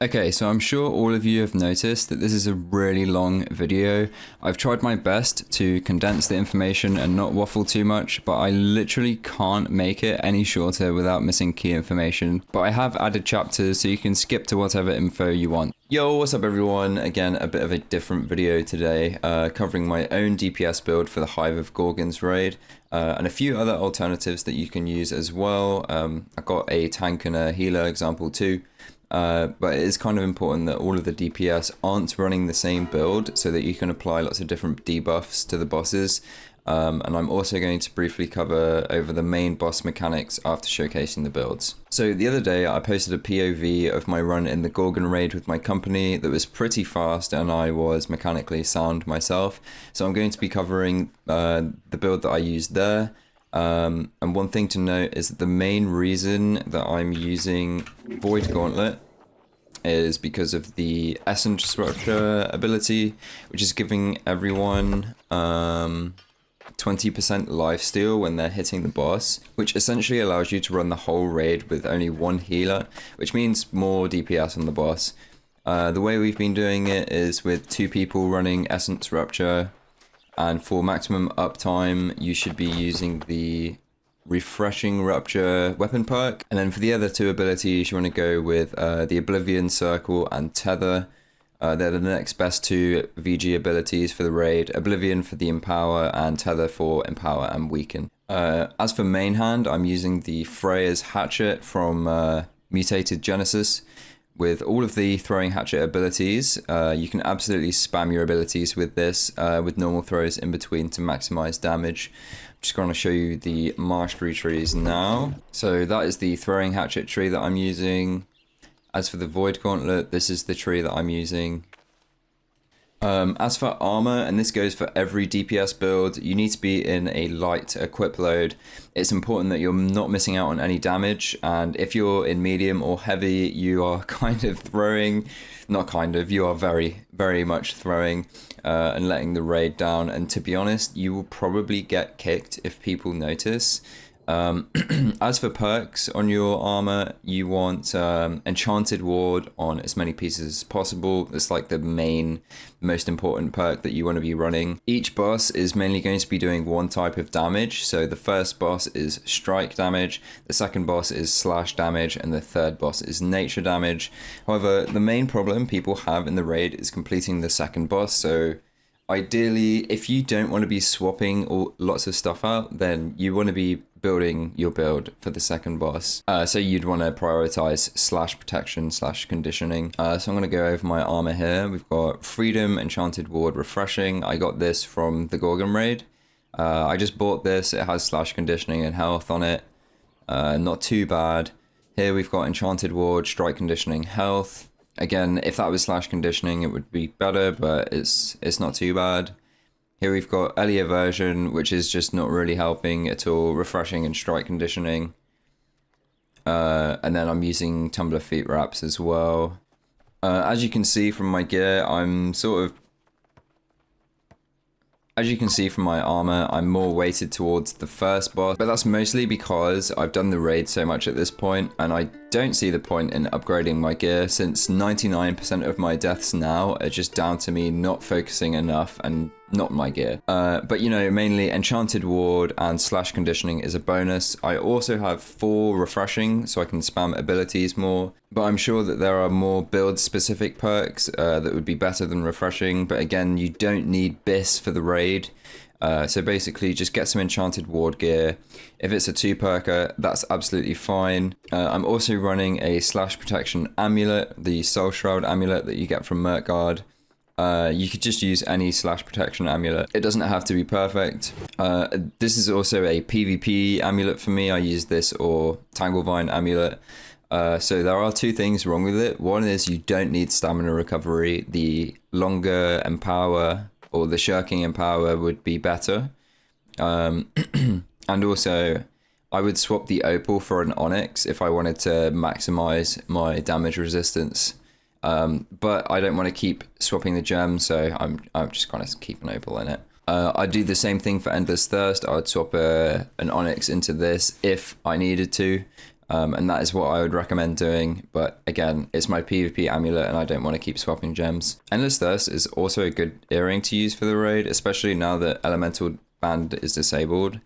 Okay, so I'm sure all of you have noticed that this is a really long video. I've tried my best to condense the information and not waffle too much, but I literally can't make it any shorter without missing key information. But I have added chapters so you can skip to whatever info you want. Yo, what's up everyone? Again, a bit of a different video today, covering my own DPS build for the Hive of Gorgons raid, and a few other alternatives that you can use as well. I got a tank and a healer example too. But it is kind of important that all of the DPS aren't running the same build so that you can apply lots of different debuffs to the bosses. And I'm also going to briefly cover over the main boss mechanics after showcasing the builds. So the other day I posted a POV of my run in the Gorgon raid with my company that was pretty fast and I was mechanically sound myself. So I'm going to be covering the build that I used there. And one thing to note is that the main reason that I'm using Void Gauntlet is because of the Essence Rupture ability, which is giving everyone 20% lifesteal when they're hitting the boss, which essentially allows you to run the whole raid with only one healer, which means more DPS on the boss. The way we've been doing it is with 2 people running Essence Rupture. And for maximum uptime, you should be using the Refreshing Rupture weapon perk. And then for the other 2 abilities, you want to go with the Oblivion Circle and Tether. They're the next best 2 VG abilities for the raid. Oblivion for the Empower and Tether for Empower and Weaken. As for main hand, I'm using the Freya's Hatchet from Mutated Genesis. With all of the throwing hatchet abilities, you can absolutely spam your abilities with this, with normal throws in between to maximize damage. I'm just going to show you the mastery trees now. So that is the throwing hatchet tree that I'm using. As for the Void Gauntlet, this is the tree that I'm using. As for armor, and this goes for every DPS build, you need to be in a light equip load. It's important that you're not missing out on any damage, and if you're in medium or heavy, you are kind of throwing, not kind of, you are very, very much throwing and letting the raid down. And to be honest, you will probably get kicked if people notice. As for perks on your armor, you want Enchanted Ward on as many pieces as possible. That's like the main, most important perk that you want to be running. Each boss is mainly going to be doing one type of damage. So the first boss is strike damage, the second boss is slash damage, and the third boss is nature damage. However, the main problem people have in the raid is completing the second boss. So ideally, if you don't want to be swapping lots of stuff out, then you want to be building your build for the second boss. So you'd want to prioritize slash protection slash conditioning. So I'm going to go over my armor here. We've got Freedom, Enchanted Ward, Refreshing. I got this from the Gorgon raid. I just bought this. It has slash conditioning and health on it. Not too bad. Here we've got Enchanted Ward, Strike Conditioning, Health. Again, if that was slash conditioning, it would be better, but it's not too bad. Here we've got Early Aversion, which is just not really helping at all. Refreshing and Strike Conditioning. And then I'm using Tumbler Feet Wraps as well. As you can see from my gear, As you can see from my armor, I'm more weighted towards the first boss, but that's mostly because I've done the raid so much at this point, and I don't see the point in upgrading my gear since 99% of my deaths now are just down to me not focusing enough and not my gear. But you know, mainly Enchanted Ward and slash conditioning is a bonus. I also have 4 refreshing, so I can spam abilities more, but I'm sure that there are more build specific perks that would be better than refreshing, but again, you don't need BIS for the raid. So basically just get some Enchanted Ward gear. If it's a 2-perker, that's absolutely fine. I'm also running a slash protection amulet, the Soul Shroud amulet that you get from Merkgard. You could just use any slash protection amulet. It doesn't have to be perfect. This is also a PvP amulet for me. I use this or Tanglevine amulet. So there are 2 things wrong with it. One is you don't need stamina recovery. The longer Empower or the shirking Empower would be better. And also, I would swap the Opal for an Onyx if I wanted to maximize my damage resistance. But I don't want to keep swapping the gems, so I'm just going to keep an Opal in it. I'd do the same thing for Endless Thirst. I would swap an Onyx into this if I needed to. And that is what I would recommend doing. But again, it's my PvP amulet and I don't want to keep swapping gems. Endless Thirst is also a good earring to use for the raid, especially now that Elemental Band is disabled,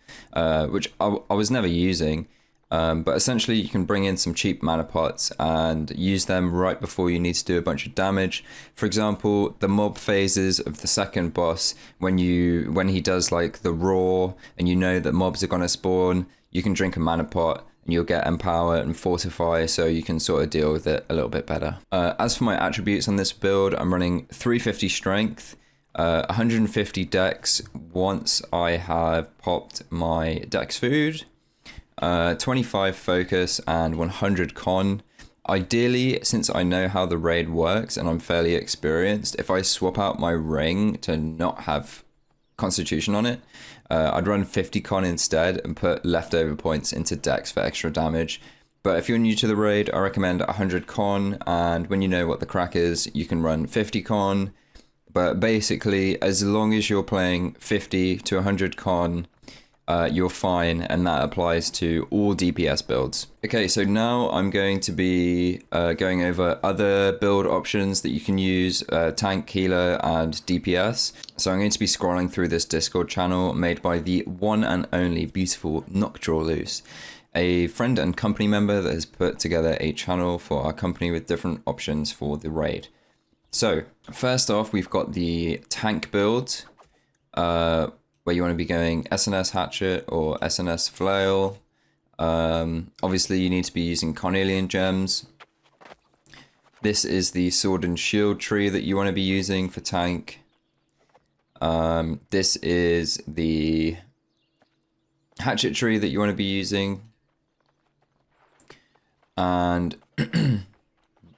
which I was never using. But essentially you can bring in some cheap mana pots and use them right before you need to do a bunch of damage. For example, the mob phases of the second boss, when he does like the roar and you know that mobs are going to spawn, you can drink a mana pot and you'll get Empower and Fortify, so you can sort of deal with it a little bit better. As for my attributes on this build, I'm running 350 strength, 150 dex once I have popped my dex food, 25 focus and 100 con. Ideally, since I know how the raid works and I'm fairly experienced, if I swap out my ring to not have constitution on it, I'd run 50 con instead and put leftover points into dex for extra damage. But if you're new to the raid, I recommend 100 con, and when you know what the crack is, you can run 50 con. But basically, as long as you're playing 50 to 100 con, you're fine, and that applies to all DPS builds. Okay, so now I'm going to be going over other build options that you can use, tank, healer, and DPS. So I'm going to be scrolling through this Discord channel made by the one and only beautiful Noctral Loose, a friend and company member that has put together a channel for our company with different options for the raid. So first off, we've got the tank build, where you want to be going SNS Hatchet or SNS Flail. Obviously you need to be using Carnelian gems. This is the Sword and Shield tree that you want to be using for tank. This is the Hatchet tree that you want to be using. And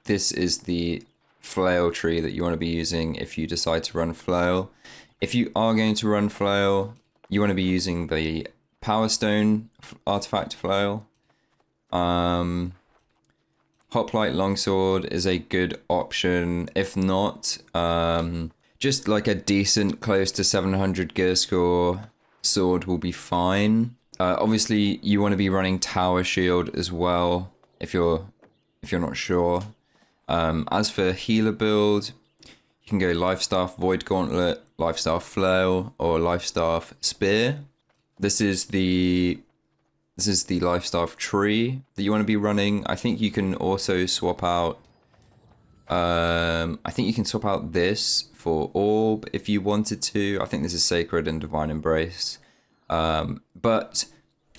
this is the Flail tree that you want to be using if you decide to run Flail. If you are going to run Flail, you want to be using the Power Stone artifact Flail. Hoplite Longsword is a good option. If not, just like a decent close to 700 gear score sword will be fine. Obviously, you want to be running Tower Shield as well if you're not sure. As for healer build, you can go Lifestaff Void Gauntlet, Lifestaff Flail, or Lifestaff Spear. This is the Lifestaff tree that you want to be running. I think you can also swap out. I think you can swap out this for Orb if you wanted to. I think this is Sacred and Divine Embrace. But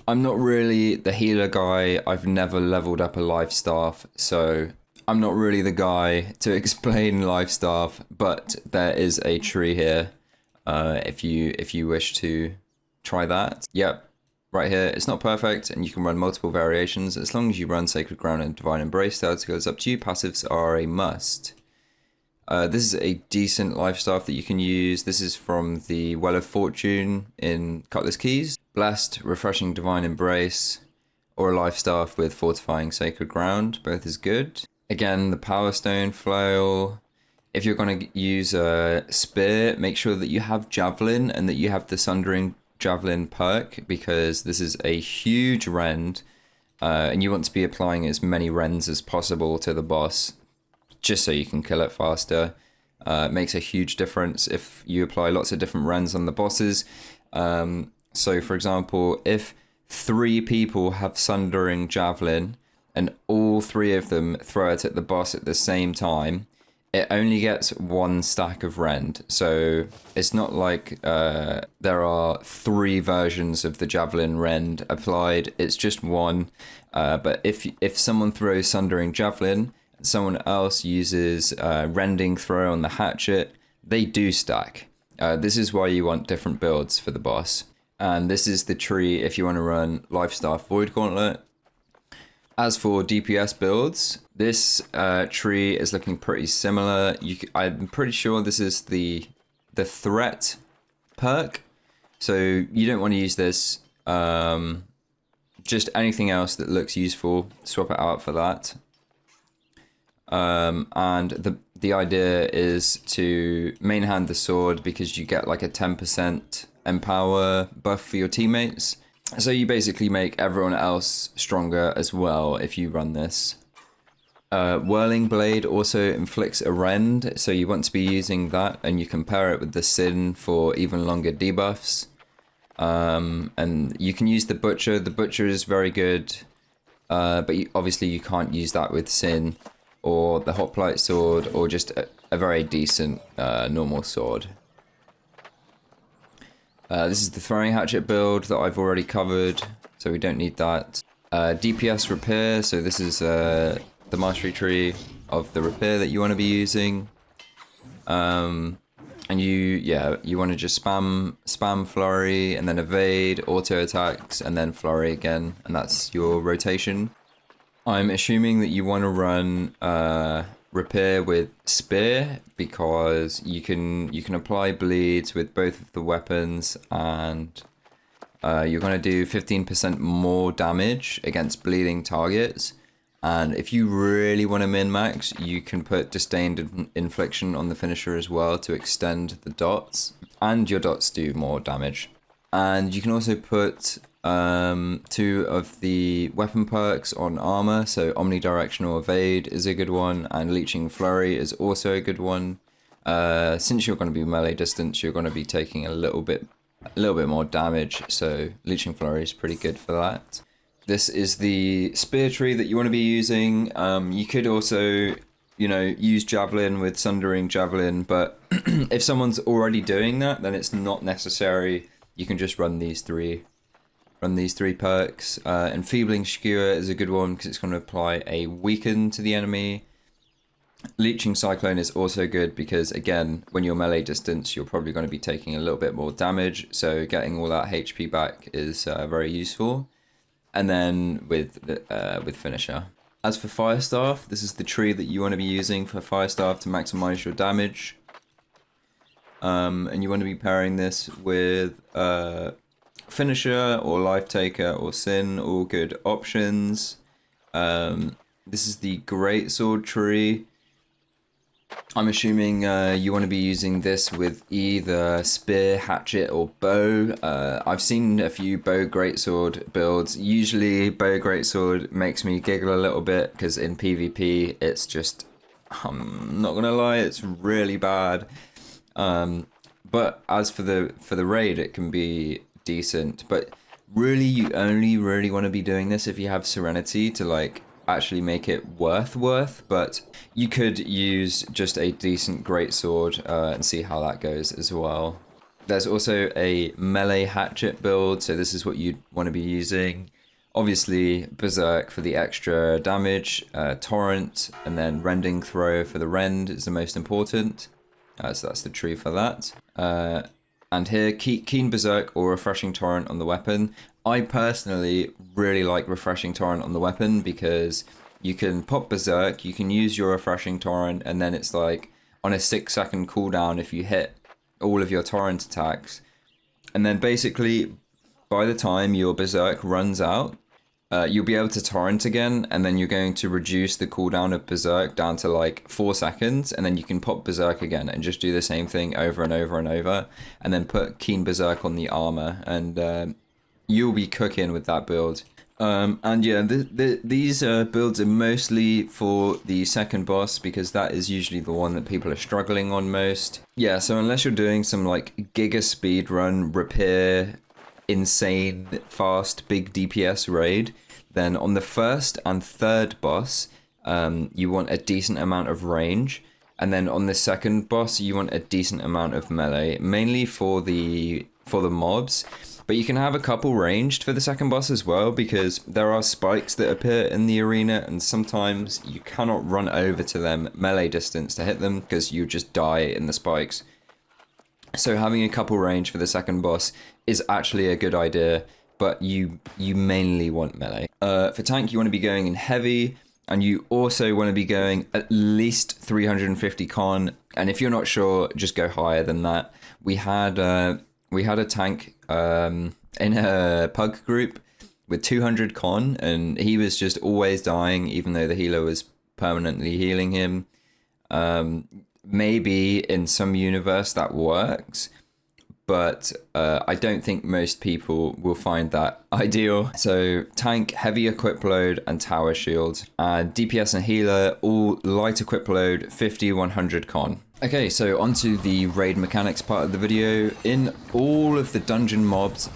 I'm not really the healer guy. I've never leveled up a Lifestaff, so I'm not really the guy to explain Lifestaff, but there is a tree here if you wish to try that. Yep, right here. It's not perfect, and you can run multiple variations. As long as you run Sacred Ground and Divine Embrace, that goes up to you. Passives are a must. This is a decent Lifestaff that you can use. This is from the Well of Fortune in Cutlass Keys. Blessed, Refreshing Divine Embrace, or a Lifestaff with Fortifying Sacred Ground. Both is good. Again, the Power Stone Flail. If you're going to use a Spear, make sure that you have Javelin and that you have the Sundering Javelin perk, because this is a huge rend, and you want to be applying as many rends as possible to the boss, just so you can kill it faster. It makes a huge difference if you apply lots of different rends on the bosses. So, for example, if 3 people have Sundering Javelin, and all 3 of them throw it at the boss at the same time, it only gets 1 stack of rend. So it's not like there are 3 versions of the Javelin rend applied. It's just 1. But if someone throws Sundering Javelin, and someone else uses Rending Throw on the Hatchet, they do stack. This is why you want different builds for the boss. And this is the tree if you want to run Lifestaff Void Gauntlet. As for DPS builds, this tree is looking pretty similar. I'm pretty sure this is the threat perk, so you don't want to use this. Just anything else that looks useful, swap it out for that. And the idea is to main hand the sword because you get like a 10% empower buff for your teammates. So you basically make everyone else stronger as well if you run this. Whirling Blade also inflicts a rend, so you want to be using that, and you can pair it with the Sin for even longer debuffs. And you can use the Butcher. The Butcher is very good, but obviously you can't use that with Sin or the Hoplite Sword or just a very decent normal sword. This is the Throwing Hatchet build that I've already covered, so we don't need that. DPS Repair, so this is the mastery tree of the repair that you want to be using. And you want to just spam flurry and then evade, auto attacks, and then flurry again, and that's your rotation. I'm assuming that you want to run repair with spear because you can apply bleeds with both of the weapons, and you're going to do 15% more damage against bleeding targets. And if you really want to min-max, you can put Disdained Infliction on the finisher as well to extend the dots. And your dots do more damage. And you can also put 2 of the weapon perks on armor. So Omnidirectional Evade is a good one, and Leeching Flurry is also a good one. Since you're going to be melee distance, you're going to be taking a little bit more damage. So Leeching Flurry is pretty good for that. This is the spear tree that you want to be using. You could also, use Javelin with Sundering Javelin, but if someone's already doing that, then it's not necessary. You can just run these three perks. Enfeebling Skewer is a good one because it's going to apply a weaken to the enemy. Leeching Cyclone is also good because, again, when you're melee distance, you're probably going to be taking a little bit more damage, so getting all that HP back is very useful. And then with finisher. As for Firestaff, this is the tree that you want to be using for Firestaff to maximize your damage. And you want to be pairing this with finisher or life taker or sin, all good options. This is the Great Sword tree. I'm assuming you want to be using this with either spear, hatchet, or bow. I've seen a few bow greatsword builds. Usually bow greatsword makes me giggle a little bit because in PvP it's just, I'm not gonna lie, it's really bad. But as for the raid, it can be decent. But really, you only really want to be doing this if you have Serenity to actually make it worth, but you could use just a decent greatsword and see how that goes as well. There's also a melee hatchet build, so this is what you'd want to be using. Obviously, Berserk for the extra damage, Torrent, and then Rending Throw for the rend is the most important. So that's the tree for that. And here, Keen Berserk or Refreshing Torrent on the weapon. I personally really like Refreshing Torrent on the weapon because you can pop Berserk, you can use your Refreshing Torrent, and then it's like on a 6-second cooldown if you hit all of your Torrent attacks. And then basically, by the time your Berserk runs out, you'll be able to Torrent again, and then you're going to reduce the cooldown of Berserk down to 4 seconds, and then you can pop Berserk again and just do the same thing over and over and over, and then put Keen Berserk on the armor, and you'll be cooking with that build. And yeah, these builds are mostly for the second boss because that is usually the one that people are struggling on most. Yeah, so unless you're doing some giga speed run, repair, insane fast big DPS raid, then on the first and third boss, you want a decent amount of range. And then on the second boss, you want a decent amount of melee, mainly for the mobs. But you can have a couple ranged for the second boss as well, because there are spikes that appear in the arena, and sometimes you cannot run over to them melee distance to hit them, because you just die in the spikes. So having a couple range for the second boss is actually a good idea, but you mainly want melee. For tank, you want to be going in heavy, and you also want to be going at least 350 con, and if you're not sure, just go higher than that. We had a tank in a pug group with 200 con, and he was just always dying, even though the healer was permanently healing him. Maybe in some universe that works, but I don't think most people will find that ideal. So tank, heavy equip load, and tower shield. And DPS and healer, all light equip load, 50, 100 con. Okay, so onto the raid mechanics part of the video. In all of the dungeon mobs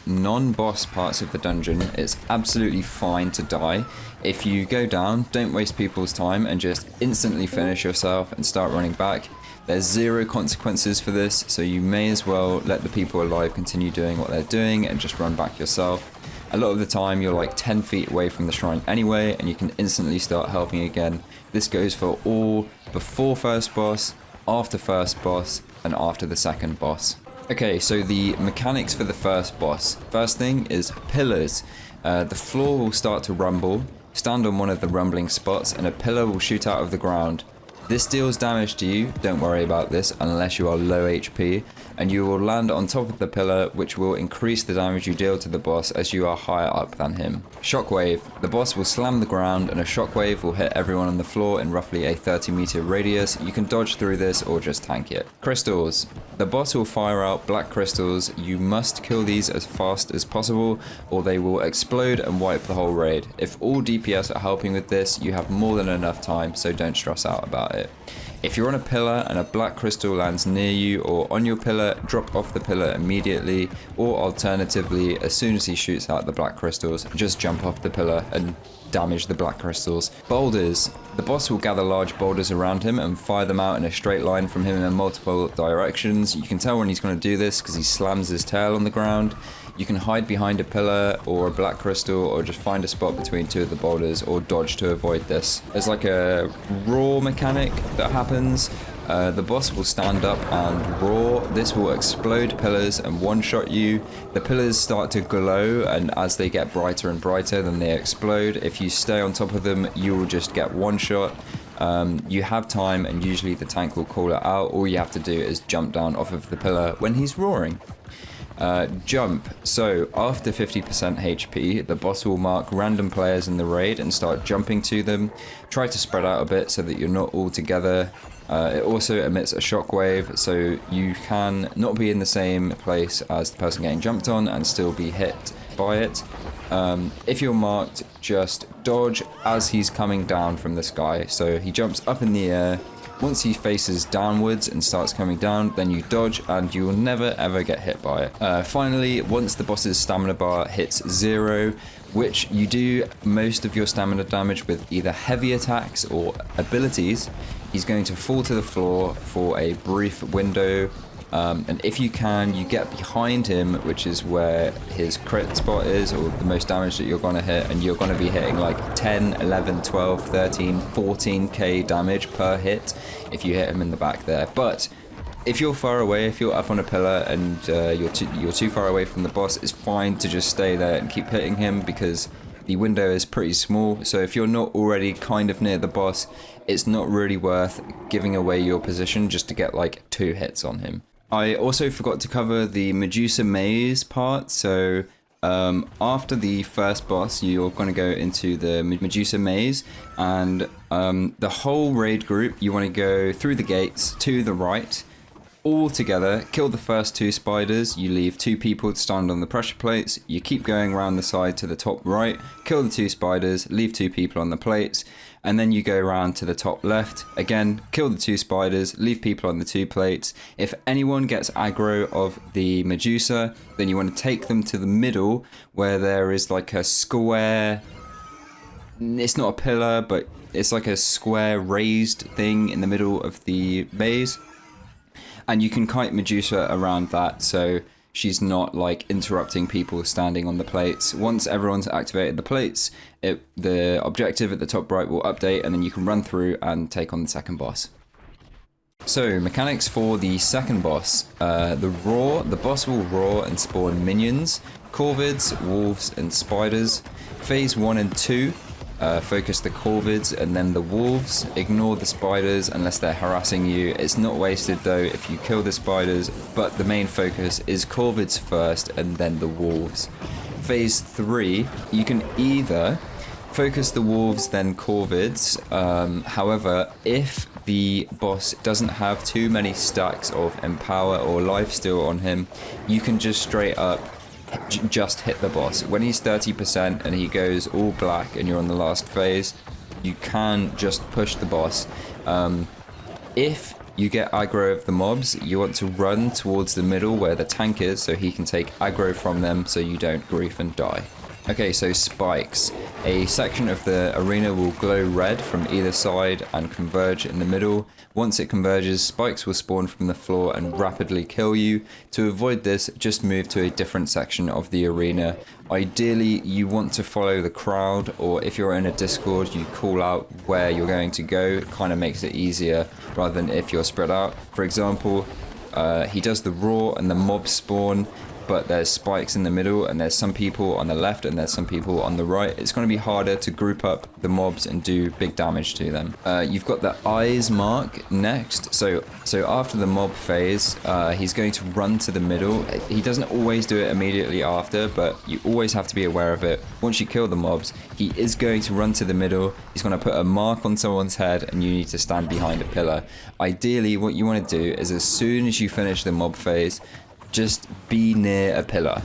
/ non-boss parts of the dungeon, it's absolutely fine to die. If you go down, don't waste people's time and just instantly finish yourself and start running back. There's 0 consequences for this, so you may as well let the people alive continue doing what they're doing and just run back yourself. A lot of the time you're like 10 feet away from the shrine anyway, and you can instantly start helping again. This goes for all before first boss, after first boss, and after the second boss. Okay, so the mechanics for the first boss. First thing is pillars. The floor will start to rumble. Stand on one of the rumbling spots and a pillar will shoot out of the ground. This deals damage to you, don't worry about this unless you are low HP, and you will land on top of the pillar, which will increase the damage you deal to the boss as you are higher up than him. Shockwave. The boss will slam the ground and a shockwave will hit everyone on the floor in roughly a 30-meter radius. You can dodge through this or just tank it. Crystals. The boss will fire out black crystals. You must kill these as fast as possible or they will explode and wipe the whole raid. If all DPS are helping with this, you have more than enough time, so don't stress out about it. If you're on a pillar and a black crystal lands near you or on your pillar, drop off the pillar immediately, or alternatively, as soon as he shoots out the black crystals, just jump off the pillar and damage the black crystals. Boulders. The boss will gather large boulders around him and fire them out in a straight line from him in multiple directions. You can tell when he's going to do this because he slams his tail on the ground. You can hide behind a pillar or a black crystal or just find a spot between 2 of the boulders or dodge to avoid this. There's like a roar mechanic that happens. The boss will stand up and roar. This will explode pillars and one-shot you. The pillars start to glow, and as they get brighter and brighter, then they explode. If you stay on top of them, you will just get one shot. You have time, and usually the tank will call it out. All you have to do is jump down off of the pillar when he's roaring. Jump. So after 50% HP, the boss will mark random players in the raid and start jumping to them. Try to spread out a bit so that you're not all together. It also emits a shockwave, so you can not be in the same place as the person getting jumped on and still be hit by it. If you're marked, just dodge as he's coming down from the sky. So he jumps up in the air. Once he faces downwards and starts coming down, then you dodge and you will never ever get hit by it. Finally, once the boss's stamina bar hits 0, which you do most of your stamina damage with either heavy attacks or abilities, he's going to fall to the floor for a brief window. And if you can, you get behind him, which is where his crit spot is, or the most damage that you're going to hit, and you're going to be hitting like 10, 11, 12, 13, 14k damage per hit if you hit him in the back there. But if you're far away, if you're up on a pillar and you're too far away from the boss, it's fine to just stay there and keep hitting him because the window is pretty small. So if you're not already kind of near the boss, it's not really worth giving away your position just to get like 2 hits on him. I also forgot to cover the Medusa maze part. So after the first boss, you're going to go into the Medusa maze, and the whole raid group, you want to go through the gates to the right, all together, kill the first 2 spiders. You leave 2 people to stand on the pressure plates. You keep going around the side to the top right, kill the 2 spiders, leave 2 people on the plates, and then you go around to the top left. Again, kill the 2 spiders, leave people on the 2 plates. If anyone gets aggro of the Medusa, then you want to take them to the middle where there is like a square. It's not a pillar, but it's like a square raised thing in the middle of the maze. And you can kite Medusa around that so she's not like interrupting people standing on the plates. Once everyone's activated the plates, the objective at the top right will update, and then you can run through and take on the second boss. So mechanics for the second boss. The boss will roar and spawn minions, corvids, wolves and spiders. Phase 1 and 2. Focus the corvids and then the wolves. Ignore the spiders unless they're harassing you. It's not wasted though if you kill the spiders, but the main focus is corvids first and then the wolves. Phase 3, you can either Focus the wolves, then corvids. However, if the boss doesn't have too many stacks of empower or lifesteal on him, you can just straight up just hit the boss. When he's 30% and he goes all black and you're on the last phase, you can just push the boss. If you get aggro of the mobs, you want to run towards the middle where the tank is so he can take aggro from them so you don't grief and die. Okay, so spikes. A section of the arena will glow red from either side and converge in the middle. Once it converges, spikes will spawn from the floor and rapidly kill you. To avoid this, just move to a different section of the arena. Ideally, you want to follow the crowd, or if you're in a Discord, you call out where you're going to go. It kind of makes it easier rather than if you're spread out. For example, he does the roar and the mobs spawn, but there's spikes in the middle and there's some people on the left and there's some people on the right. It's going to be harder to group up the mobs and do big damage to them. You've got the eyes mark next. So after the mob phase, he's going to run to the middle. He doesn't always do it immediately after, but you always have to be aware of it. Once you kill the mobs, he is going to run to the middle. He's going to put a mark on someone's head and you need to stand behind a pillar. Ideally, what you want to do is as soon as you finish the mob phase, just be near a pillar.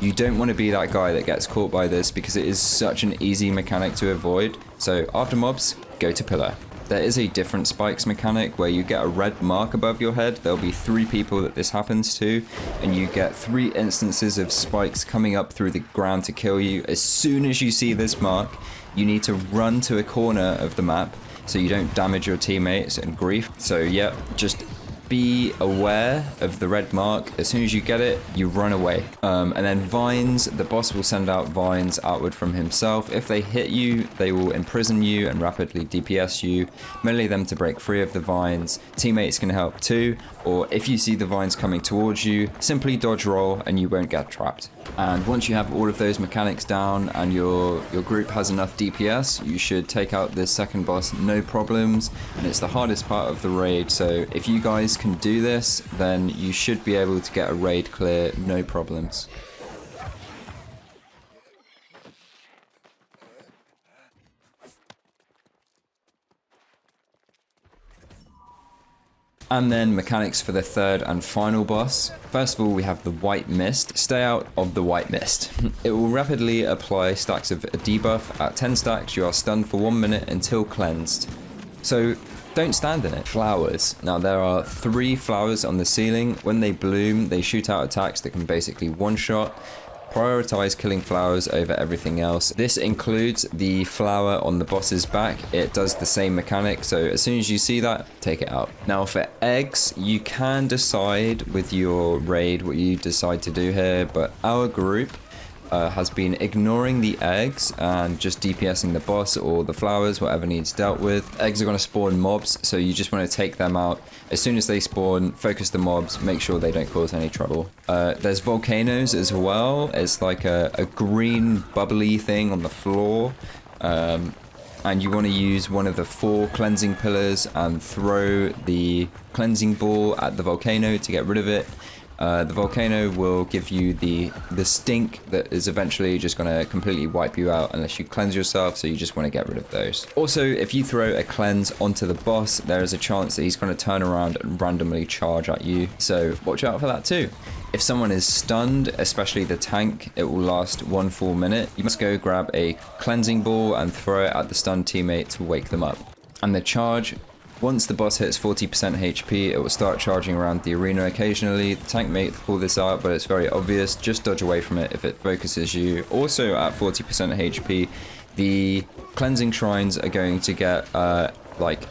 You don't want to be that guy that gets caught by this because it is such an easy mechanic to avoid. So after mobs, go to pillar. There is a different spikes mechanic where you get a red mark above your head. There'll be 3 people that this happens to, and you get 3 instances of spikes coming up through the ground to kill you. As soon as you see this mark, you need to run to a corner of the map so you don't damage your teammates and grief. So yeah, just be aware of the red mark. As soon as you get it, you run away. And then vines, the boss will send out vines outward from himself. If they hit you, they will imprison you and rapidly DPS you. Melee them to break free of the vines. Teammates can help too, or if you see the vines coming towards you, simply dodge roll and you won't get trapped. And once you have all of those mechanics down and your group has enough DPS, you should take out this second boss no problems, and it's the hardest part of the raid. So if you guys can do this, then you should be able to get a raid clear no problems. And then mechanics for the third and final boss. First of all, we have the white mist. Stay out of the white mist. It will rapidly apply stacks of a debuff. At 10 stacks, you are stunned for 1 minute until cleansed. So don't stand in it. Flowers. Now there are 3 flowers on the ceiling. When they bloom, they shoot out attacks that can basically one-shot. Prioritize killing flowers over everything else. This includes the flower on the boss's back. It does the same mechanic, so as soon as you see that, take it out. Now for eggs, you can decide with your raid what you decide to do here, but our group has been ignoring the eggs and just DPSing the boss or the flowers, whatever needs dealt with. Eggs are going to spawn mobs, so you just want to take them out. As soon as they spawn, focus the mobs, make sure they don't cause any trouble. There's volcanoes as well. It's like a green bubbly thing on the floor. And you want to use one of the 4 cleansing pillars and throw the cleansing ball at the volcano to get rid of it. The volcano will give you the stink that is eventually just going to completely wipe you out unless you cleanse yourself, so you just want to get rid of those. Also, if you throw a cleanse onto the boss, there is a chance that he's going to turn around and randomly charge at you, so watch out for that too. If someone is stunned, especially the tank, it will last 1 full minute. You must go grab a cleansing ball and throw it at the stunned teammate to wake them up. And the charge, once the boss hits 40% HP, it will start charging around the arena occasionally. The tank may pull this out, but it's very obvious. Just dodge away from it if it focuses you. Also at 40% HP, the cleansing shrines are going to get like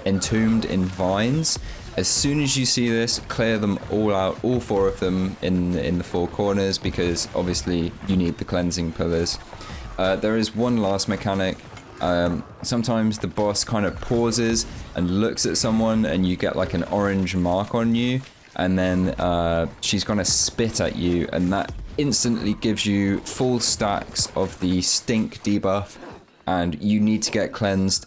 entombed in vines. As soon as you see this, clear them all out, all 4 of them in the 4 corners, because obviously you need the cleansing pillars. There is one last mechanic. Sometimes the boss kind of pauses and looks at someone and you get like an orange mark on you, and then she's gonna spit at you, and that instantly gives you full stacks of the stink debuff, and you need to get cleansed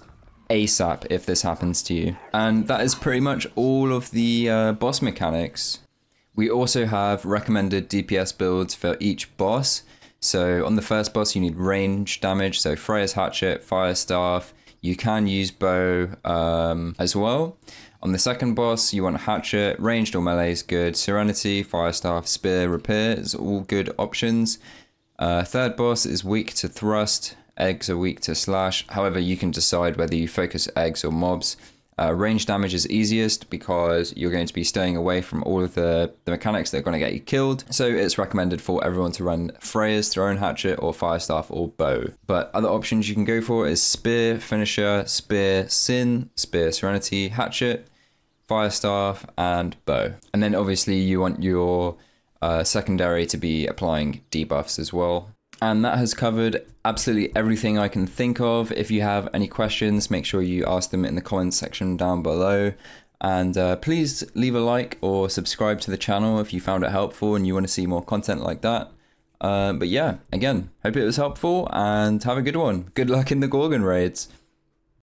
ASAP if this happens to you. And that is pretty much all of the boss mechanics. We also have recommended DPS builds for each boss. So on the first boss, you need range damage. So Freya's Hatchet, Fire Staff. You can use bow as well. On the second boss, you want Hatchet, ranged or melee is good. Serenity, Fire Staff, Spear, Repair is all good options. Third boss is weak to thrust. Eggs are weak to slash. However, you can decide whether you focus eggs or mobs. Range damage is easiest because you're going to be staying away from all of the mechanics that are going to get you killed. So it's recommended for everyone to run Freya's Thrown Hatchet or Fire Staff or Bow. But other options you can go for is Spear, Finisher, Spear, Sin, Spear, Serenity, Hatchet, Fire Staff, and Bow. And then obviously you want your secondary to be applying debuffs as well. And that has covered absolutely everything I can think of. If you have any questions, make sure you ask them in the comments section down below. And please leave a like or subscribe to the channel if you found it helpful and you want to see more content like that. But yeah, again, hope it was helpful and have a good one. Good luck in the Gorgon raids.